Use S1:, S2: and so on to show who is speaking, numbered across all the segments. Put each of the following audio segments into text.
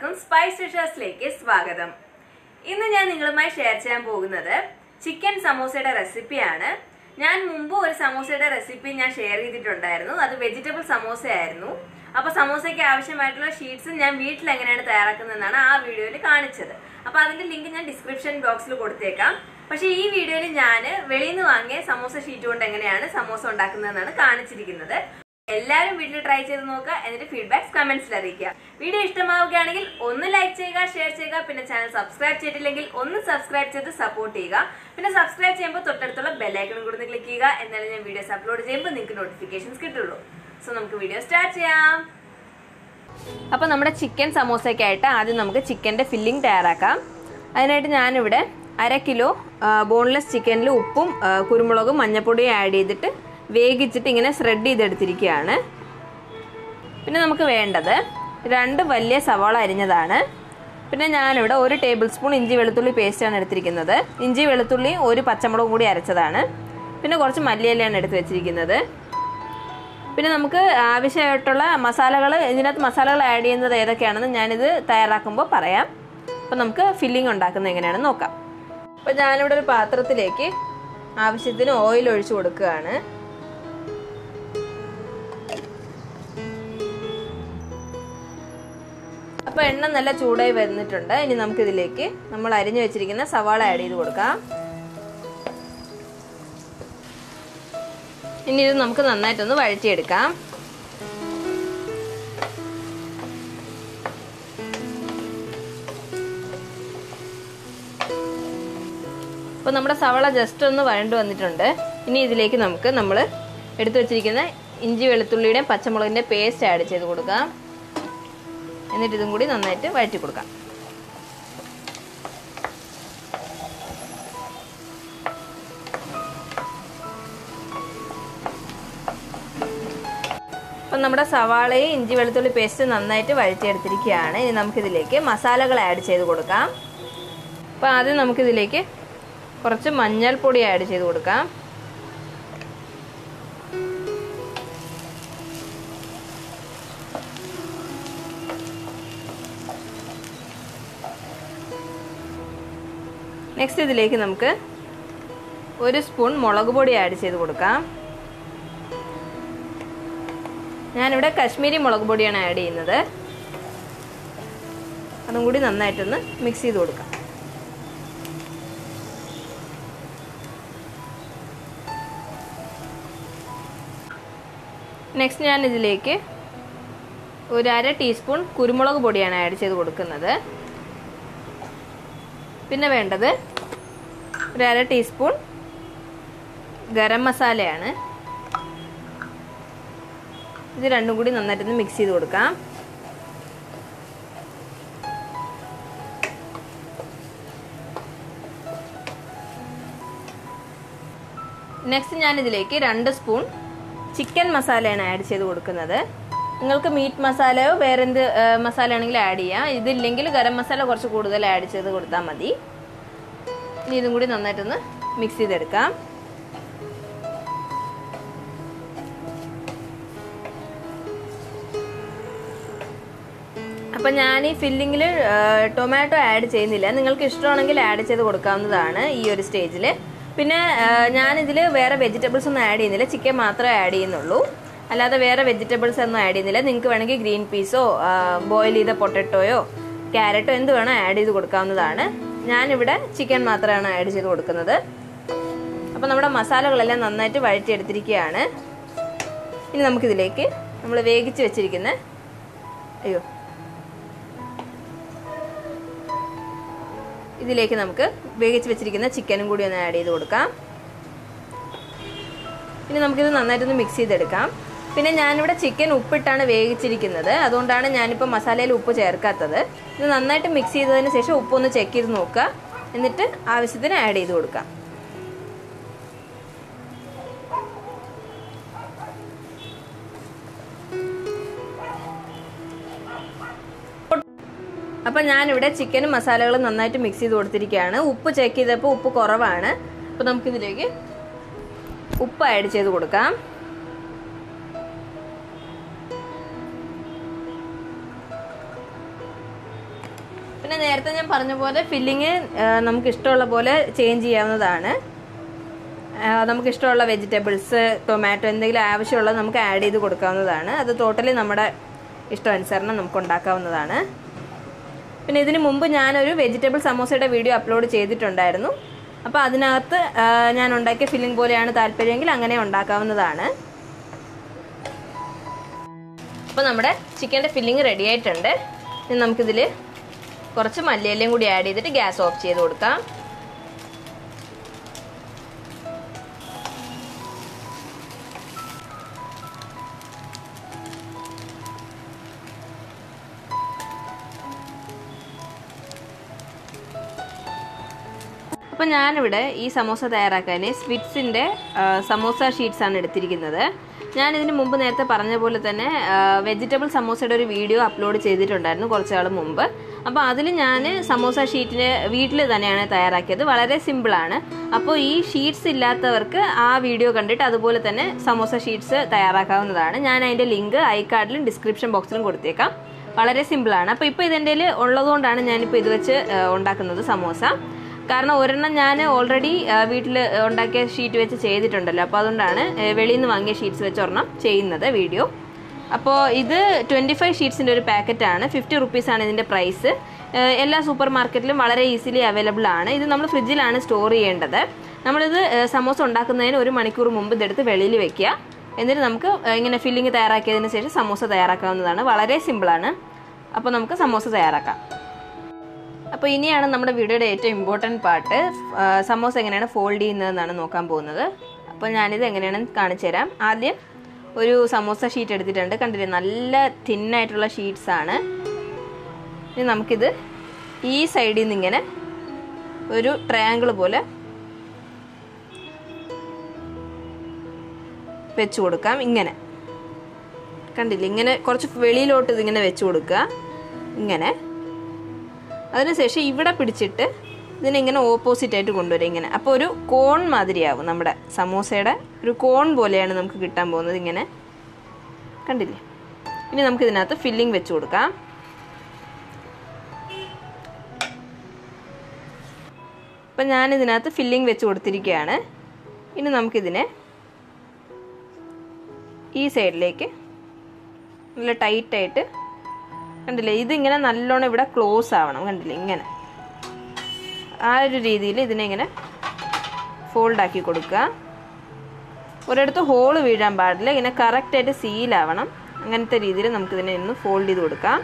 S1: എല്ലാവർക്കും സ്പൈസ് ഡിഷസിലേക്ക് സ്വാഗതം. ഇന്ന് ഞാൻ നിങ്ങളുമായി ഷെയർ ചെയ്യാൻ പോകുന്നത് ചിക്കൻ സമോസയുടെ റെസിപ്പിയാണ്. ഞാൻ മുമ്പ് ഒരു സമോസയുടെ റെസിപ്പി ഞാൻ ഷെയർ ചെയ്തിട്ടുണ്ടായിരുന്നു. അത് വെജിറ്റബിൾ സമോസ ആയിരുന്നു. അപ്പൊ സമോസയ്ക്ക് ആവശ്യമായിട്ടുള്ള ഷീറ്റ്സ് ഞാൻ വീട്ടിൽ എങ്ങനെയാണ് തയ്യാറാക്കുന്നതെന്നാണ് ആ വീഡിയോയിൽ കാണിച്ചത്. അപ്പൊ അതിന്റെ ലിങ്ക് ഞാൻ ഡിസ്ക്രിപ്ഷൻ ബോക്സിൽ കൊടുത്തേക്കാം. പക്ഷെ ഈ വീഡിയോയിൽ ഞാൻ വെളിയിൽ നിന്ന് വാങ്ങിയ സമോസ ഷീറ്റ് കൊണ്ട് എങ്ങനെയാണ് സമോസ ഉണ്ടാക്കുന്നതെന്നാണ് കാണിച്ചിരിക്കുന്നത്. എല്ലാവരും വീട്ടിൽ ട്രൈ ചെയ്ത് നോക്കുക, എന്നിട്ട് ഫീഡ്ബാക്സ് കമന്റ്സിൽ അറിയിക്കുക. വീഡിയോ ഇഷ്ടമാവുകയാണെങ്കിൽ ഒന്ന് ലൈക്ക് ചെയ്യുക, ഷെയർ ചെയ്യുക. പിന്നെ ചാനൽ സബ്സ്ക്രൈബ് ചെയ്തിട്ടില്ലെങ്കിൽ ഒന്ന് സബ്സ്ക്രൈബ് ചെയ്ത് സപ്പോർട്ട് ചെയ്യുക. പിന്നെ സബ്സ്ക്രൈബ് ചെയ്യുമ്പോൾ തൊട്ടടുത്തുള്ള ബെല്ലൈക്കണും കൂടി ക്ലിക്ക് ചെയ്യുക. എന്നാലും ഞാൻ വീഡിയോസ് അപ്ലോഡ് ചെയ്യുമ്പോൾ നിങ്ങൾക്ക് നോട്ടിഫിക്കേഷൻസ് കിട്ടുള്ളൂ. സോ നമുക്ക് വീഡിയോ സ്റ്റാർട്ട് ചെയ്യാം. അപ്പൊ നമ്മുടെ ചിക്കൻ സമോസയ്ക്കായിട്ട് ആദ്യം നമുക്ക് ചിക്കന്റെ ഫില്ലിംഗ് തയ്യാറാക്കാം. അതിനായിട്ട് ഞാനിവിടെ 1/2 കിലോ ബോൺലെസ് ചിക്കനിൽ ഉപ്പും കുരുമുളകും മഞ്ഞപ്പൊടിയും ആഡ് ചെയ്തിട്ട് വേവിച്ചിട്ട് ഇങ്ങനെ ഷ്രെഡ് ചെയ്തെടുത്തിരിക്കുകയാണ്. പിന്നെ നമുക്ക് വേണ്ടത് 2 വലിയ സവാള അരിഞ്ഞതാണ്. പിന്നെ ഞാനിവിടെ 1 ടേബിൾ സ്പൂൺ ഇഞ്ചി വെളുത്തുള്ളി പേസ്റ്റാണ് എടുത്തിരിക്കുന്നത്. ഇഞ്ചി വെളുത്തുള്ളി 1 പച്ചമുളകും കൂടി അരച്ചതാണ്. പിന്നെ കുറച്ച് മല്ലിയിലയാണ് എടുത്ത് വെച്ചിരിക്കുന്നത്. പിന്നെ നമുക്ക് ആവശ്യമായിട്ടുള്ള മസാലകൾ, ഇതിനകത്ത് മസാലകൾ ആഡ് ചെയ്യുന്നത് ഏതൊക്കെയാണെന്ന് ഞാനിത് തയ്യാറാക്കുമ്പോൾ പറയാം. അപ്പം നമുക്ക് ഫില്ലിംഗ് ഉണ്ടാക്കുന്നത് എങ്ങനെയാണെന്ന് നോക്കാം. അപ്പം ഞാനിവിടെ ഒരു പാത്രത്തിലേക്ക് ആവശ്യത്തിന് ഓയിൽ ഒഴിച്ചു കൊടുക്കുകയാണ്. അപ്പോൾ എണ്ണ നല്ല ചൂടായി വരുന്നിട്ടുണ്ട്. ഇനി നമുക്കിതിലേക്ക് നമ്മൾ അരിഞ്ഞു വെച്ചിരിക്കുന്ന സവാള ആഡ് ചെയ്ത് കൊടുക്കാം. ഇനി ഇത് നമുക്ക് നന്നായിട്ടൊന്ന് വഴറ്റിയെടുക്കാം. അപ്പോൾ നമ്മുടെ സവാള ജസ്റ്റ് ഒന്ന് വഴണ്ടു വന്നിട്ടുണ്ട്. ഇനി ഇതിലേക്ക് നമ്മൾ എടുത്തു വെച്ചിരിക്കുന്ന ഇഞ്ചി വെളുത്തുള്ളിയുടെയും പച്ചമുളകിൻ്റെ പേസ്റ്റ് ആഡ് ചെയ്ത് കൊടുക്കാം. എന്നിട്ട് ഇതും കൂടി നന്നായിട്ട് വഴറ്റി കൊടുക്കാം. അപ്പം നമ്മുടെ സവാളയും ഇഞ്ചി വെളുത്തുള്ളി പേസ്റ്റ് നന്നായിട്ട് വഴറ്റിയെടുത്തിരിക്കുകയാണ്. ഇനി നമുക്കിതിലേക്ക് മസാലകൾ ആഡ് ചെയ്ത് കൊടുക്കാം. അപ്പോൾ ആദ്യം നമുക്കിതിലേക്ക് കുറച്ച് മഞ്ഞൾപ്പൊടി ആഡ് ചെയ്ത് കൊടുക്കാം. നെക്സ്റ്റ് ഇതിലേക്ക് നമുക്ക് 1 സ്പൂൺ മുളക് പൊടി ആഡ് ചെയ്ത് കൊടുക്കാം. ഞാനിവിടെ കശ്മീരി മുളക് പൊടിയാണ് ആഡ് ചെയ്യുന്നത്. അതും കൂടി നന്നായിട്ടൊന്ന് മിക്സ് ചെയ്ത് കൊടുക്കാം. നെക്സ്റ്റ് ഞാൻ ഇതിലേക്ക് 1/2 ടീസ്പൂൺ കുരുമുളക് പൊടിയാണ് ആഡ് ചെയ്ത് കൊടുക്കുന്നത്. പിന്നെ വേണ്ടത് 1/2 ടീസ്പൂൺ ഗരം മസാലയാണ്. ഇത് രണ്ടും കൂടി നന്നായിട്ടൊന്ന് മിക്സ് ചെയ്ത് കൊടുക്കാം. നെക്സ്റ്റ് ഞാൻ ഇതിലേക്ക് 2 സ്പൂൺ ചിക്കൻ മസാലയാണ് ആഡ് ചെയ്ത് കൊടുക്കുന്നത്. നിങ്ങൾക്ക് മീറ്റ് മസാലയോ വേറെ എന്ത് മസാല ആണെങ്കിലും ആഡ് ചെയ്യാം. ഇതില്ലെങ്കിൽ ഗരം മസാല കുറച്ച് കൂടുതൽ ആഡ് ചെയ്ത് കൊടുത്താൽ മതി. ഇനി ഇതും കൂടി നന്നായിട്ടൊന്ന് മിക്സ് ചെയ്തെടുക്കാം. അപ്പം ഞാൻ ഈ ഫില്ലിങ്ങിൽ ടൊമാറ്റോ ആഡ് ചെയ്യുന്നില്ല. നിങ്ങൾക്ക് ഇഷ്ടമാണെങ്കിൽ ആഡ് ചെയ്ത് കൊടുക്കാവുന്നതാണ് ഈ ഒരു സ്റ്റേജിൽ. പിന്നെ ഞാനിതിൽ വേറെ വെജിറ്റബിൾസ് ഒന്നും ആഡ് ചെയ്യുന്നില്ല. ചിക്കൻ മാത്രമേ ആഡ് ചെയ്യുന്നുള്ളൂ. അല്ലാതെ വേറെ വെജിറ്റബിൾസ് ഒന്നും ആഡ് ചെയ്യുന്നില്ല. നിങ്ങൾക്ക് വേണമെങ്കിൽ ഗ്രീൻ പീസോ ബോയിൽ ചെയ്ത പൊട്ടറ്റോയോ ക്യാരറ്റോ എന്ത് വേണോ ആഡ് ചെയ്ത് കൊടുക്കാവുന്നതാണ്. ഞാനിവിടെ ചിക്കൻ മാത്രമാണ് ആഡ് ചെയ്ത് കൊടുക്കുന്നത്. അപ്പോൾ നമ്മുടെ മസാലകളെല്ലാം നന്നായിട്ട് വഴറ്റിയെടുത്തിരിക്കുകയാണ്. ഇനി നമുക്കിതിലേക്ക് നമ്മൾ വേവിച്ച് വെച്ചിരിക്കുന്ന ഇതിലേക്ക് നമുക്ക് വേവിച്ച് വെച്ചിരിക്കുന്ന ചിക്കനും കൂടി ഒന്ന് ആഡ് ചെയ്ത് കൊടുക്കാം. ഇനി നമുക്കിത് നന്നായിട്ടൊന്ന് മിക്സ് ചെയ്തെടുക്കാം. പിന്നെ ഞാനിവിടെ ചിക്കൻ ഉപ്പിട്ടാണ് വേവിച്ചിരിക്കുന്നത്. അതുകൊണ്ടാണ് ഞാനിപ്പോൾ മസാലയിൽ ഉപ്പ് ചേർക്കാത്തത്. ഇത് നന്നായിട്ട് മിക്സ് ചെയ്തതിന് ശേഷം ഉപ്പൊന്ന് ചെക്ക് ചെയ്ത് നോക്കുക. എന്നിട്ട് ആവശ്യത്തിന് ആഡ് ചെയ്ത് കൊടുക്കാം. അപ്പം ഞാനിവിടെ ചിക്കനും മസാലകളും നന്നായിട്ട് മിക്സ് ചെയ്ത് കൊടുത്തിരിക്കുകയാണ്. ഉപ്പ് ചെക്ക് ചെയ്തപ്പോൾ ഉപ്പ് കുറവാണ്. അപ്പോൾ നമുക്കിതിലേക്ക് ഉപ്പ് ആഡ് ചെയ്ത് കൊടുക്കാം. പിന്നെ നേരത്തെ ഞാൻ പറഞ്ഞ പോലെ ഫില്ലിങ് നമുക്ക് ഇഷ്ടമുള്ള പോലെ ചേഞ്ച് ചെയ്യാവുന്നതാണ്. നമുക്ക് ഇഷ്ടമുള്ള വെജിറ്റബിൾസ്, ടൊമാറ്റോ എന്തെങ്കിലും ആവശ്യമുള്ളത് നമുക്ക് ആഡ് ചെയ്ത് കൊടുക്കാവുന്നതാണ്. അത് ടോട്ടലി നമ്മുടെ ഇഷ്ടമനുസരണം നമുക്ക് ഉണ്ടാക്കാവുന്നതാണ്. പിന്നെ ഇതിന് മുമ്പ് ഞാനൊരു വെജിറ്റബിൾ സമോസയുടെ വീഡിയോ അപ്ലോഡ് ചെയ്തിട്ടുണ്ടായിരുന്നു. അപ്പോൾ അതിനകത്ത് ഞാൻ ഉണ്ടാക്കിയ ഫില്ലിംഗ് പോലെയാണ് താല്പര്യമെങ്കിൽ അങ്ങനെ ഉണ്ടാക്കാവുന്നതാണ്. അപ്പോൾ നമ്മുടെ ചിക്കൻ്റെ ഫില്ലിംഗ് റെഡി ആയിട്ടുണ്ട്. ഇനി നമുക്കിതിൽ കുറച്ച് മല്ലിയിലയും കൂടി ആഡ് ചെയ്തിട്ട് ഗ്യാസ് ഓഫ് ചെയ്ത് കൊടുക്കാം. അപ്പോൾ ഞാനിവിടെ ഈ സമോസ തയ്യാറാക്കാൻ സ്വീറ്റ്സിൻ്റെ സമോസ ഷീറ്റ്സ് ആണ് എടുത്തിരിക്കുന്നത്. ഞാനിതിന് മുമ്പ് നേരത്തെ പറഞ്ഞ പോലെ തന്നെ വെജിറ്റബിൾ സമോസയുടെ ഒരു വീഡിയോ അപ്ലോഡ് ചെയ്തിട്ടുണ്ടായിരുന്നു കുറച്ച് നാൾ മുമ്പ്. അപ്പോൾ അതിൽ ഞാൻ സമോസ ഷീറ്റിന് വീട്ടിൽ തന്നെയാണ് തയ്യാറാക്കിയത്. വളരെ സിമ്പിളാണ്. അപ്പോൾ ഈ ഷീറ്റ്സ് ഇല്ലാത്തവർക്ക് ആ വീഡിയോ കണ്ടിട്ട് അതുപോലെ തന്നെ സമോസ ഷീറ്റ്സ് തയ്യാറാക്കാവുന്നതാണ്. ഞാൻ അതിൻ്റെ ലിങ്ക് ഐകാർഡിലും ഡിസ്ക്രിപ്ഷൻ ബോക്സിലും കൊടുത്തേക്കാം. വളരെ സിമ്പിളാണ്. അപ്പോൾ ഇപ്പോൾ ഇതെൻ്റെ ഉള്ളതുകൊണ്ടാണ് ഞാനിപ്പോൾ ഇത് വെച്ച് ഉണ്ടാക്കുന്നത് സമോസ. കാരണം ഒരെണ്ണം ഞാൻ ഓൾറെഡി വീട്ടിൽ ഉണ്ടാക്കിയ ഷീറ്റ് വെച്ച് ചെയ്തിട്ടുണ്ടല്ലോ. അപ്പോൾ അതുകൊണ്ടാണ് വെളിയിൽ നിന്ന് വാങ്ങിയ ഷീറ്റ്സ് വെച്ച് ഒരെണ്ണം ചെയ്യുന്നത് വീഡിയോ. അപ്പോൾ ഇത് 25 ഷീറ്റ്സിൻ്റെ ഒരു പാക്കറ്റാണ്. 50 റുപ്പീസാണ് ഇതിൻ്റെ പ്രൈസ്. എല്ലാ സൂപ്പർ മാർക്കറ്റിലും വളരെ ഈസിലി അവൈലബിൾ ആണ്. ഇത് നമ്മൾ ഫ്രിഡ്ജിലാണ് സ്റ്റോർ ചെയ്യേണ്ടത്. നമ്മളിത് സമോസ ഉണ്ടാക്കുന്നതിന് 1 മണിക്കൂർ മുമ്പ് ഇതെടുത്ത് വെളിയിൽ വെക്കുക. എന്നിട്ട് നമുക്ക് ഇങ്ങനെ ഫില്ലിങ് തയ്യാറാക്കിയതിന് ശേഷം സമോസ തയ്യാറാക്കാവുന്നതാണ്. വളരെ സിമ്പിളാണ്. അപ്പോൾ നമുക്ക് സമോസ തയ്യാറാക്കാം. അപ്പോൾ ഇനിയാണ് നമ്മുടെ വീഡിയോയുടെ ഏറ്റവും ഇമ്പോർട്ടൻറ്റ് പാർട്ട്. സമോസ എങ്ങനെയാണ് ഫോൾഡ് ചെയ്യുന്നതെന്നാണ് നോക്കാൻ പോകുന്നത്. അപ്പോൾ ഞാനിത് എങ്ങനെയാണെന്ന് കാണിച്ചു തരാം. ആദ്യം ഒരു സമോസ ഷീറ്റ് എടുത്തിട്ടുണ്ട്. കണ്ടില്ലേ, നല്ല തിന്നായിട്ടുള്ള ഷീറ്റ്സ് ആണ്. ഇനി നമുക്കിത് ഈ സൈഡിൽ നിന്ന് ഇങ്ങനെ ഒരു ട്രയാങ്കിൾ പോലെ വെച്ച് കൊടുക്കാം. ഇങ്ങനെ കണ്ടില്ലേ, ഇങ്ങനെ കുറച്ച് വെളിയിലോട്ട് ഇതിങ്ങനെ വെച്ച് കൊടുക്കുക. ഇങ്ങനെ അതിനുശേഷം ഇവിടെ പിടിച്ചിട്ട് ഇതിനിങ്ങനെ ഓപ്പോസിറ്റായിട്ട് കൊണ്ടുവരിക ഇങ്ങനെ. അപ്പോൾ ഒരു കോൺ മാതിരിയാവും. നമ്മുടെ സമോസയുടെ ഒരു കോൺ പോലെയാണ് നമുക്ക് കിട്ടാൻ പോകുന്നത്. ഇങ്ങനെ കണ്ടില്ലേ. ഇനി നമുക്കിതിനകത്ത് ഫില്ലിംഗ് വെച്ച് കൊടുക്കാം. അപ്പം ഞാനിതിനകത്ത് ഫില്ലിംഗ് വെച്ച് കൊടുത്തിരിക്കുകയാണ്. ഇനി നമുക്കിതിനെ ഈ സൈഡിലേക്ക് നല്ല ടൈറ്റായിട്ട്, കണ്ടില്ലേ, ഇതിങ്ങനെ നല്ലോണം ഇവിടെ ക്ലോസ് ആവണം. കണ്ടില്ലേ, ഇങ്ങനെ ആ ഒരു രീതിയിൽ ഇതിനെ ഇങ്ങനെ ഫോൾഡാക്കി കൊടുക്കുക. ഒരിടത്ത് ഹോള് വീഴാൻ പാടില്ല. ഇങ്ങനെ കറക്റ്റായിട്ട് സീലാവണം. അങ്ങനത്തെ രീതിയിൽ നമുക്കിതിനെ ഒന്ന് ഫോൾഡ് ചെയ്ത് കൊടുക്കാം.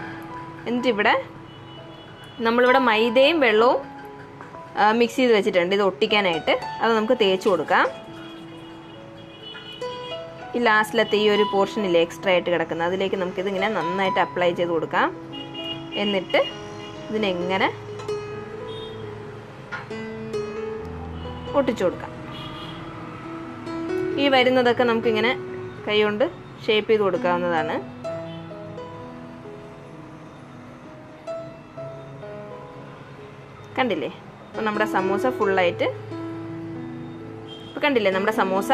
S1: എന്നിട്ട് ഇവിടെ നമ്മളിവിടെ മൈദയും വെള്ളവും മിക്സ് ചെയ്ത് വെച്ചിട്ടുണ്ട് ഇത് ഒട്ടിക്കാനായിട്ട്. അത് നമുക്ക് തേച്ച് കൊടുക്കാം. ഈ ലാസ്റ്റിലത്തെ ഈ ഒരു പോർഷനില്ലേ എക്സ്ട്രാ ആയിട്ട് കിടക്കുന്നത്, അതിലേക്ക് നമുക്കിതിങ്ങനെ നന്നായിട്ട് അപ്ലൈ ചെയ്ത് കൊടുക്കാം. എന്നിട്ട് ഇതിനെങ്ങനെ ഒട്ടിച്ചു കൊടുക്കാം. ഈ വരുന്നതൊക്കെ നമുക്കിങ്ങനെ കൈ കൊണ്ട് ഷേപ്പ് ചെയ്ത് കൊടുക്കാവുന്നതാണ്. കണ്ടില്ലേ, അപ്പം നമ്മുടെ സമോസ ഫുള്ളായിട്ട്, ഇപ്പം കണ്ടില്ലേ, നമ്മുടെ സമോസ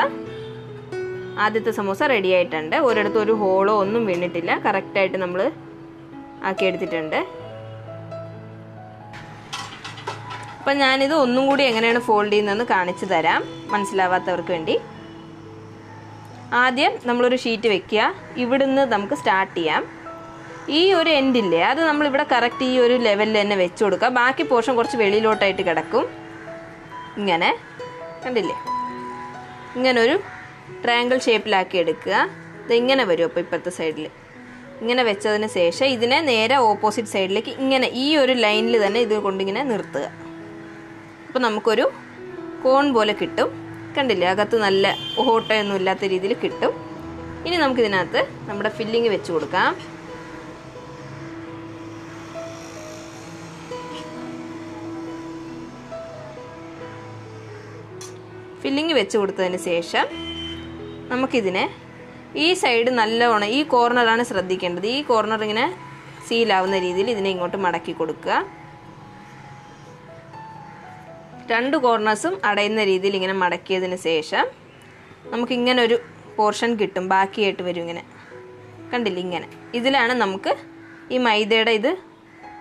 S1: ആദ്യത്തെ സമോസ റെഡി ആയിട്ടുണ്ട്. ഒരിടത്തും ഒരു ഹോളോ ഒന്നും വീണിട്ടില്ല. കറക്റ്റായിട്ട് നമ്മൾ ആക്കിയെടുത്തിട്ടുണ്ട്. അപ്പം ഞാനിത് ഒന്നും കൂടി എങ്ങനെയാണ് ഫോൾഡ് ചെയ്യുന്നതെന്ന് കാണിച്ചു തരാം മനസ്സിലാവാത്തവർക്ക് വേണ്ടി. ആദ്യം നമ്മളൊരു ഷീറ്റ് വെക്കുക. ഇവിടുന്ന് നമുക്ക് സ്റ്റാർട്ട് ചെയ്യാം. ഈ ഒരു എൻഡില്ലേ, അത് നമ്മളിവിടെ കറക്റ്റ് ഈ ഒരു ലെവലിൽ തന്നെ വെച്ച് കൊടുക്കുക. ബാക്കി പോർഷൻ കുറച്ച് വെളിയിലോട്ടായിട്ട് കിടക്കും. ഇങ്ങനെ കണ്ടില്ലേ, ഇങ്ങനൊരു ട്രയാങ്കിൾ ഷേപ്പിലാക്കി എടുക്കുക. ഇതിങ്ങനെ വരും. അപ്പോൾ ഇപ്പോഴത്തെ സൈഡിൽ ഇങ്ങനെ വെച്ചതിന് ശേഷം ഇതിനെ നേരെ ഓപ്പോസിറ്റ് സൈഡിലേക്ക് ഇങ്ങനെ ഈ ഒരു ലൈനിൽ തന്നെ ഇത് കൊണ്ടിങ്ങനെ നിർത്തുക. അപ്പോൾ നമുക്കൊരു കോൺ പോലെ കിട്ടും. കണ്ടില്ലേ, അകത്ത് നല്ല ഓട്ടയൊന്നും ഇല്ലാത്ത രീതിയിൽ കിട്ടും. ഇനി നമുക്കിതിനകത്ത് നമ്മുടെ ഫില്ലിങ് വെച്ച് കൊടുക്കാം. ഫില്ലിങ് വെച്ച് കൊടുത്തതിന് ശേഷം നമുക്കിതിനെ ഈ സൈഡ് നല്ലവണ്ണം, ഈ കോർണറാണ് ശ്രദ്ധിക്കേണ്ടത്. ഈ കോർണർ ഇങ്ങനെ സീലാവുന്ന രീതിയിൽ ഇതിനെ ഇങ്ങോട്ട് മടക്കി കൊടുക്കുക. 2 കോർണേഴ്സും അടയുന്ന രീതിയിൽ ഇങ്ങനെ മടക്കിയതിന് ശേഷം നമുക്കിങ്ങനെ ഒരു പോർഷൻ കിട്ടും. ബാക്കിയായിട്ട് വരും ഇങ്ങനെ. കണ്ടില്ലേ, ഇങ്ങനെ. ഇതിലാണ് നമുക്ക് ഈ മൈദയുടെ ഇത്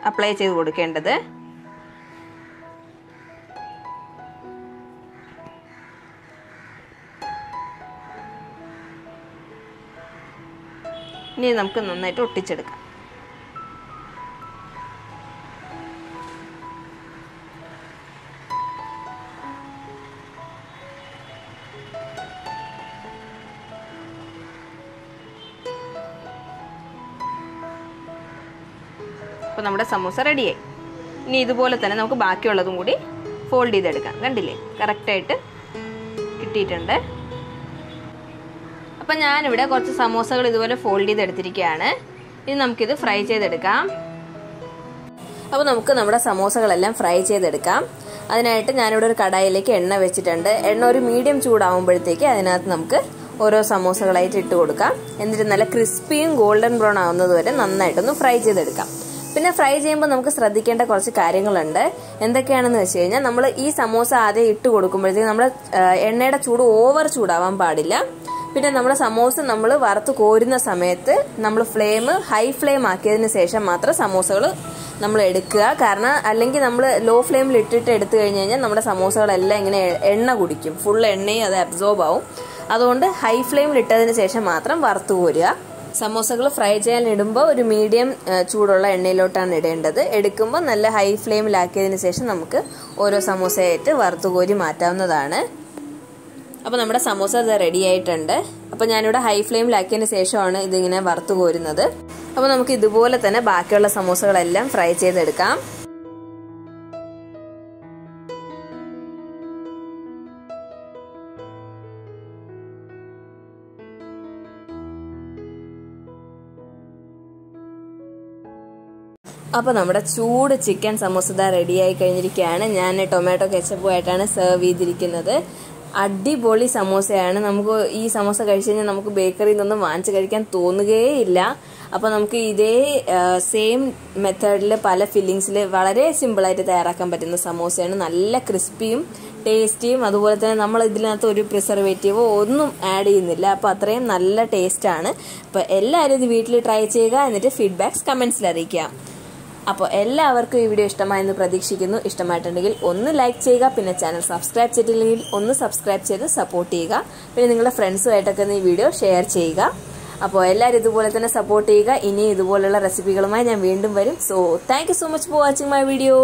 S1: അപ്ലൈ ചെയ്ത് കൊടുക്കേണ്ടത്. ഇനി നമുക്ക് നന്നായിട്ട് ഒട്ടിച്ചെടുക്കാം. അപ്പോൾ നമ്മുടെ സമൂസ റെഡിയായി. ഇനി ഇതുപോലെ തന്നെ നമുക്ക് ബാക്കിയുള്ളതും കൂടി ഫോൾഡ് ചെയ്തെടുക്കാം. കണ്ടില്ലേ, കറക്റ്റായിട്ട് കിട്ടിയിട്ടുണ്ട്. അപ്പം ഞാനിവിടെ കുറച്ച് സമോസകൾ ഇതുപോലെ ഫോൾഡ് ചെയ്തെടുത്തിരിക്കുകയാണ്. ഇനി നമുക്കിത് ഫ്രൈ ചെയ്തെടുക്കാം. അപ്പോൾ നമുക്ക് നമ്മുടെ സമോസകളെല്ലാം ഫ്രൈ ചെയ്തെടുക്കാം. അതിനായിട്ട് ഞാനിവിടെ ഒരു കടായിലേക്ക് എണ്ണ വെച്ചിട്ടുണ്ട്. എണ്ണ ഒരു മീഡിയം ചൂടാവുമ്പോഴത്തേക്ക് അതിനകത്ത് നമുക്ക് ഓരോ സമോസകളായിട്ട് ഇട്ട് കൊടുക്കാം. എന്നിട്ട് നല്ല ക്രിസ്പിയും ഗോൾഡൻ ബ്രൗൺ ആവുന്നത് വരെ നന്നായിട്ടൊന്ന് ഫ്രൈ ചെയ്തെടുക്കാം. പിന്നെ ഫ്രൈ ചെയ്യുമ്പോൾ നമുക്ക് ശ്രദ്ധിക്കേണ്ട കുറച്ച് കാര്യങ്ങളുണ്ട്. എന്തൊക്കെയാണെന്ന് വെച്ച് കഴിഞ്ഞാൽ, നമ്മൾ ഈ സമോസ ആദ്യം ഇട്ട് കൊടുക്കുമ്പോഴത്തേക്ക് നമ്മൾ എണ്ണയുടെ ചൂട് ഓവർ ചൂടാവാൻ പാടില്ല. പിന്നെ നമ്മുടെ സമോസ നമ്മൾ വറുത്ത് കോരുന്ന സമയത്ത് നമ്മൾ ഹൈ ഫ്ലെയിം ആക്കിയതിന് ശേഷം മാത്രം സമോസകൾ നമ്മൾ എടുക്കുക. കാരണം അല്ലെങ്കിൽ നമ്മൾ ലോ ഫ്ലെയിമിൽ ഇട്ടിട്ട് എടുത്തു കഴിഞ്ഞ് കഴിഞ്ഞാൽ നമ്മുടെ സമോസകളെല്ലാം ഇങ്ങനെ എണ്ണ കുടിക്കും, ഫുൾ എണ്ണയും അത് അബ്സോർബ് ആവും. അതുകൊണ്ട് ഹൈ ഫ്ലെയിമിൽ ഇട്ടതിന് ശേഷം മാത്രം വറുത്ത് കോരുക. സമോസകൾ ഫ്രൈ ചെയ്യാൻ ഇടുമ്പോൾ ഒരു മീഡിയം ചൂടുള്ള എണ്ണയിലോട്ടാണ് ഇടേണ്ടത്. എടുക്കുമ്പോൾ നല്ല ഹൈ ഫ്ലെയിമിലാക്കിയതിന് ശേഷം നമുക്ക് ഓരോ സമോസയായിട്ട് വറുത്ത് കോരി മാറ്റാവുന്നതാണ്. അപ്പോൾ നമ്മുടെ സമോസ ഇത് റെഡി ആയിട്ടുണ്ട്. അപ്പോൾ ഞാനിവിടെ ഹൈ ഫ്ലെയിമിലാക്കിയതിന് ശേഷമാണ് ഇതിങ്ങനെ വറുത്ത് കോരുന്നത്. അപ്പോൾ നമുക്ക് ഇതുപോലെ തന്നെ ബാക്കിയുള്ള സമോസകളെല്ലാം ഫ്രൈ ചെയ്തെടുക്കാം. അപ്പോൾ നമ്മുടെ ചൂട് ചിക്കൻ സമോസ റെഡിയായി കഴിഞ്ഞിരിക്കുകയാണ്. ഞാൻ ടൊമാറ്റോ കെച്ചപ്പുമായിട്ടാണ് സെർവ് ചെയ്തിരിക്കുന്നത്. അടിപൊളി സമോസയാണ്. നമുക്ക് ഈ സമോസ കഴിച്ചു കഴിഞ്ഞാൽ നമുക്ക് ബേക്കറിയിൽ നിന്നൊന്നും വാങ്ങിച്ച് കഴിക്കാൻ തോന്നുകയില്ല. അപ്പോൾ നമുക്ക് ഇതേ സെയിം മെത്തേഡിൽ പല ഫില്ലിങ്സിൽ വളരെ സിമ്പിളായിട്ട് തയ്യാറാക്കാൻ പറ്റുന്ന സമോസയാണ്. നല്ല ക്രിസ്പിയും ടേസ്റ്റിയും, അതുപോലെ തന്നെ നമ്മൾ ഇതിനകത്ത് ഒരു പ്രിസർവേറ്റീവോ ഒന്നും ആഡ് ചെയ്യുന്നില്ല. അപ്പോൾ അത്രയും നല്ല ടേസ്റ്റാണ്. അപ്പോൾ എല്ലാവരും ഇത് വീട്ടിൽ ട്രൈ ചെയ്യുക. എന്നിട്ട് ഫീഡ്ബാക്ക്സ് കമൻസിൽ അറിയിക്കാം. അപ്പോൾ എല്ലാവർക്കും ഈ വീഡിയോ ഇഷ്ടമായെന്ന് പ്രതീക്ഷിക്കുന്നു. ഇഷ്ടമായിട്ടുണ്ടെങ്കിൽ ഒന്ന് ലൈക്ക് ചെയ്യുക. പിന്നെ ചാനൽ സബ്സ്ക്രൈബ് ചെയ്തിട്ടില്ലെങ്കിൽ ഒന്ന് സബ്സ്ക്രൈബ് ചെയ്ത് സപ്പോർട്ട് ചെയ്യുക. പിന്നെ നിങ്ങളുടെ ഫ്രണ്ട്സുമായിട്ടൊക്കെ ഈ വീഡിയോ ഷെയർ ചെയ്യുക. അപ്പോൾ എല്ലാവരും ഇതുപോലെ തന്നെ സപ്പോർട്ട് ചെയ്യുക. ഇനി ഇതുപോലുള്ള റെസിപ്പികളുമായി ഞാൻ വീണ്ടും വരും. So thank you so much for watching my video.